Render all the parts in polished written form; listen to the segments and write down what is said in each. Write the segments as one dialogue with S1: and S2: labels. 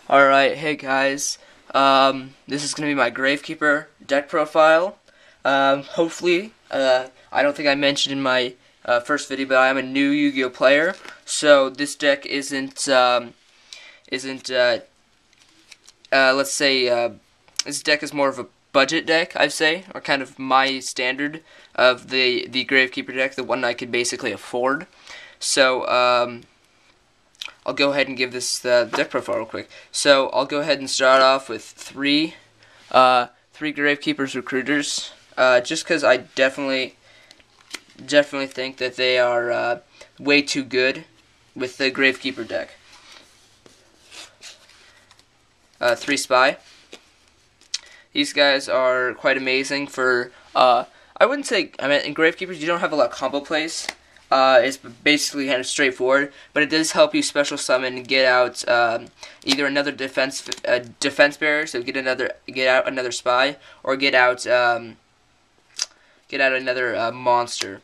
S1: Alright, hey guys. This is going to be my Gravekeeper deck profile. Hopefully, I don't think I mentioned in my first video, but I'm a new Yu-Gi-Oh player, so this deck let's say, this deck is more of a budget deck, I'd say, or kind of my standard of the Gravekeeper deck, the one I could basically afford. So, I'll go ahead and give this deck profile real quick. So I'll go ahead and start off with three Gravekeepers recruiters, just because I definitely think that they are way too good with the Gravekeeper deck. 3 Spy. These guys are quite amazing for, I wouldn't say, in Gravekeepers you don't have a lot of combo plays. It's basically kind of straightforward, but it does help you special summon and get out either another defense barrier, so get out another spy, or get out another monster.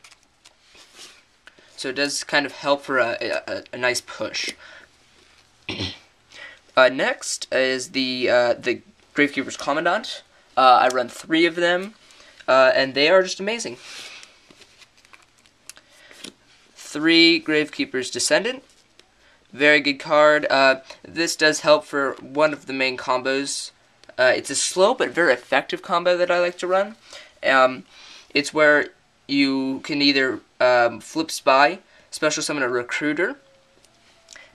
S1: So it does kind of help for a nice push. Next is the Gravekeeper's Commandant. I run 3 of them, and they are just amazing. 3 Gravekeeper's Descendant. Very good card. This does help for one of the main combos. It's a slow but very effective combo that I like to run. It's where you can either flip Spy, special summon a Recruiter,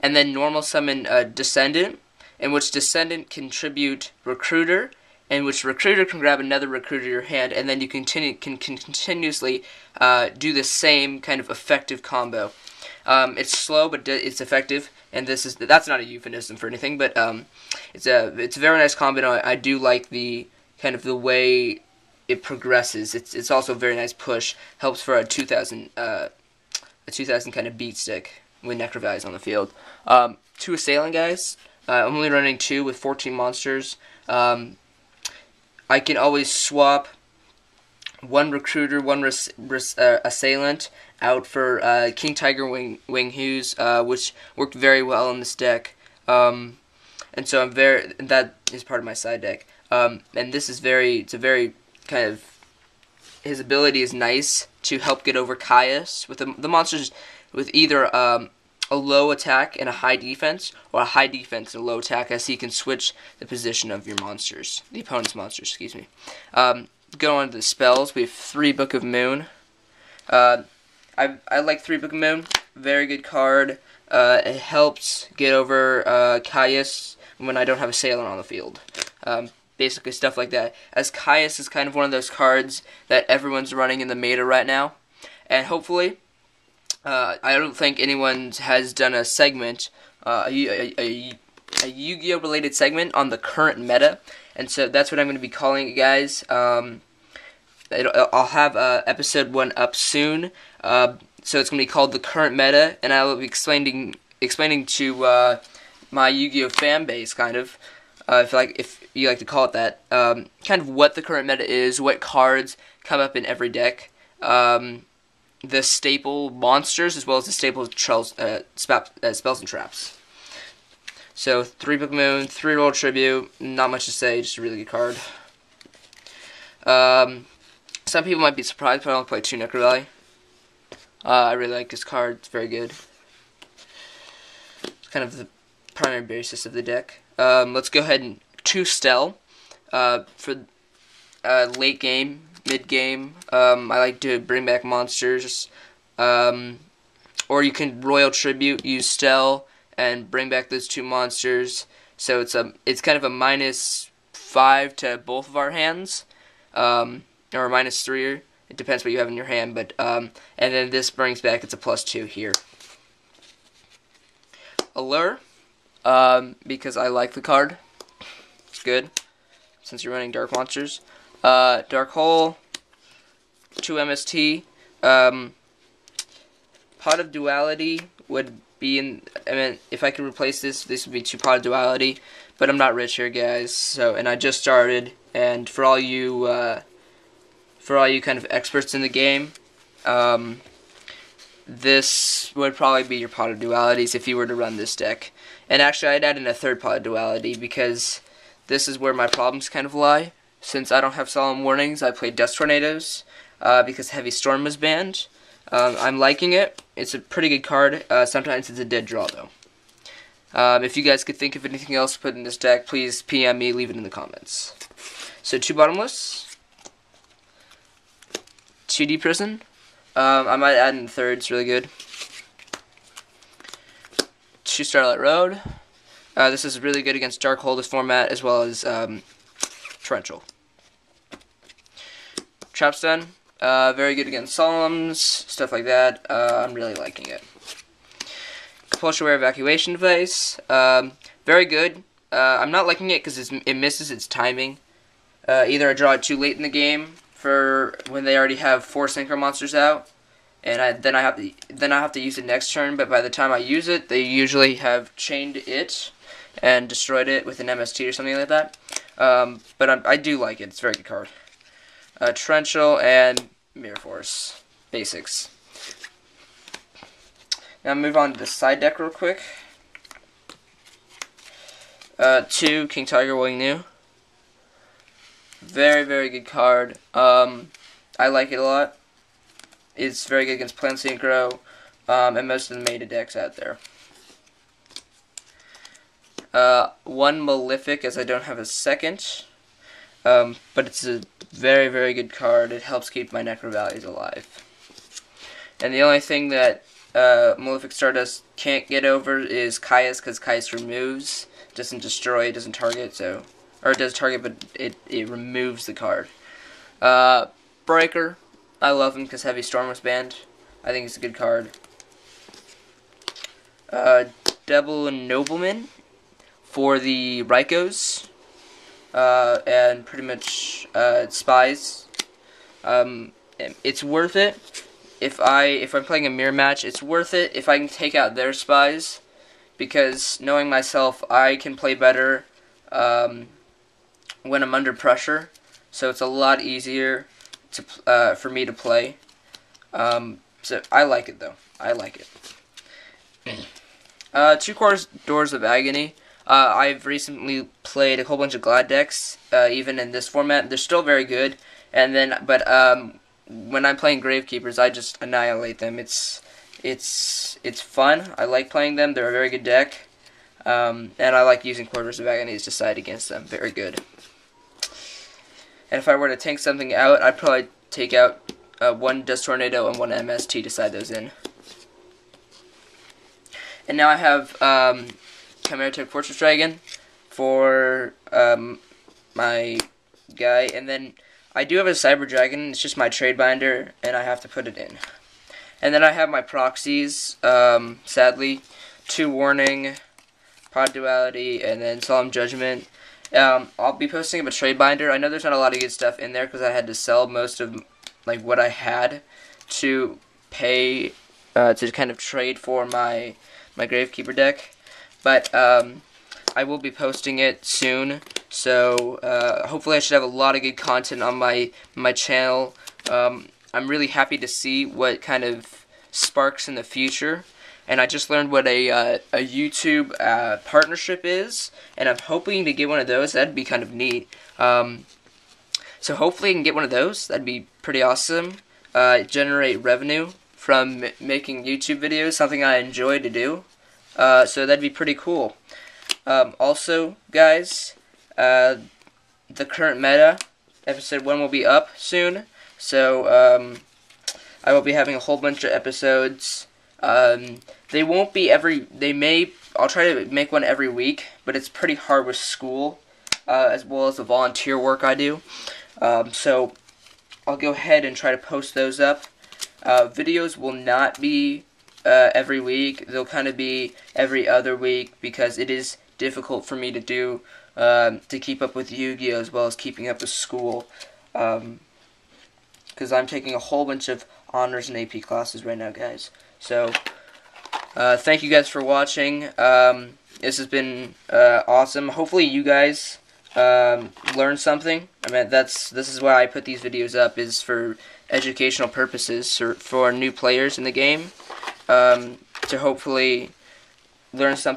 S1: and then normal summon a Descendant, in which Descendant can tribute Recruiter, in which Recruiter can grab another Recruiter in your hand, and then you can continuously do the same kind of effective combo. It's slow, but it's effective, and that's not a euphemism for anything, but it's a very nice combo. I do like the kind of the way it progresses. It's also a very nice push. Helps for a 2000 kind of beat stick when Necrovise is on the field. 2 Assailant guys. I'm only running 2 with 14 monsters. I can always swap 1 Recruiter, 1 Assailant out for King Tiger Wing Hughes, which worked very well in this deck. And so that is part of my side deck. And this is it's a very kind of, his ability is nice to help get over Caius with the monsters with either a low attack and a high defense, or a high defense and a low attack, as he can switch the position of your monsters, the opponent's monsters, excuse me. Go on to the spells. We have 3 Book of Moon. I like 3 Book of Moon. Very good card. It helps get over Caius when I don't have Assailant on the field. Basically stuff like that. As Caius is kind of one of those cards that everyone's running in the meta right now, and hopefully, I don't think anyone has done a segment, a Yu-Gi-Oh related segment on the current meta, and so that's what I'm going to be calling it, guys. I'll have episode 1 up soon, so it's going to be called the current meta, and I will be explaining to my Yu-Gi-Oh fan base, kind of, if you like to call it that, kind of what the current meta is, what cards come up in every deck, the staple monsters, as well as the staple spells and traps. So 3 Book of Moon, 3 Roll Tribute, not much to say, just a really good card. Some people might be surprised, but I only play 2 Necrovise. I really like this card, it's very good. It's kind of the primary basis of the deck. Let's go ahead and 2 Stel for late game. Mid-game, I like to bring back monsters, or you can Royal Tribute, use Stel, and bring back those 2 monsters. So it's kind of a -5 to both of our hands, or a -3. It depends what you have in your hand, but and then this brings back, it's a +2 here. Allure, because I like the card. It's good since you're running dark monsters. Dark Hole, 2 MST, Pot of Duality would be in, if I could replace this would be 2 Pot of Duality, but I'm not rich here, guys, so, and I just started, and for all you kind of experts in the game, this would probably be your Pot of Dualities if you were to run this deck. And actually, I'd add in a third pod duality because this is where my problems kind of lie. Since I don't have solemn warnings, I played Dust Tornadoes because Heavy Storm was banned. I'm liking it. It's a pretty good card. Sometimes it's a dead draw, though. If you guys could think of anything else to put in this deck, please PM me, leave it in the comments. So 2 Bottomless, 2D Prison. I might add in third, it's really good. 2 Starlight Road. This is really good against Dark Holders format as well as Torrential. Trapstun. Very good against Solemns, stuff like that. I'm really liking it. Compulsory Wear Evacuation Device. Very good. I'm not liking it because it misses its timing. Either I draw it too late in the game for when they already have 4 Synchro Monsters out, and then I have to use it next turn. But by the time I use it, they usually have chained it and destroyed it with an MST or something like that. But I do like it. It's a very good card. Torrential and Mirror Force basics. Now move on to the side deck real quick. 2 King Tiger Wing New. Very, very good card. I like it a lot. It's very good against Plan Synchro and most of the meta decks out there. 1 Malefic, as I don't have a second. But it's a very, very good card. It helps keep my Necro values alive. And the only thing that Malefic Stardust can't get over is Caius, because Caius removes, doesn't destroy, doesn't target, so, or it does target, but it removes the card. Breaker, I love him because Heavy Storm was banned. I think it's a good card. Devil Nobleman for the Rykos, and pretty much Spies. It's worth it. If I'm playing a mirror match, it's worth it if I can take out their Spies, because knowing myself, I can play better when I'm under pressure. So it's a lot easier to for me to play. So I like it though. I like it. 2 Corridors of Agony. I've recently played a whole bunch of Glad decks, even in this format. They're still very good. And then, but when I'm playing Gravekeepers, I just annihilate them. It's fun. I like playing them. They're a very good deck. And I like using Corridors of Agony to side against them. Very good. And if I were to tank something out, I'd probably take out 1 Dust Tornado and 1 MST to side those in. And now I have Chimera Tech Fortress Dragon for my guy. And then I do have a Cyber Dragon. It's just my trade binder, and I have to put it in. And then I have my proxies, sadly. 2 Warning, Pod Duality, and then Solemn Judgment. I'll be posting up a trade binder. I know there's not a lot of good stuff in there because I had to sell most of like what I had to pay to kind of trade for my Gravekeeper deck. But I will be posting it soon. So hopefully I should have a lot of good content on my channel. I'm really happy to see what kind of sparks in the future. And I just learned what a YouTube partnership is, and I'm hoping to get one of those. That'd be kind of neat. So hopefully I can get one of those. That'd be pretty awesome. Generate revenue from making YouTube videos, something I enjoy to do. So that'd be pretty cool. Also, guys, the current meta, episode 1 will be up soon. So I will be having a whole bunch of episodes. They won't be I'll try to make one every week, but it's pretty hard with school, as well as the volunteer work I do. So I'll go ahead and try to post those up. Videos will not be every week. They'll kind of be every other week because it is difficult for me to do, to keep up with Yu-Gi-Oh! As well as keeping up with school. Because I'm taking a whole bunch of honors and AP classes right now, guys. So, thank you guys for watching. This has been awesome. Hopefully you guys learned something. I mean, this is why I put these videos up, is for educational purposes, for new players in the game, to hopefully learn something.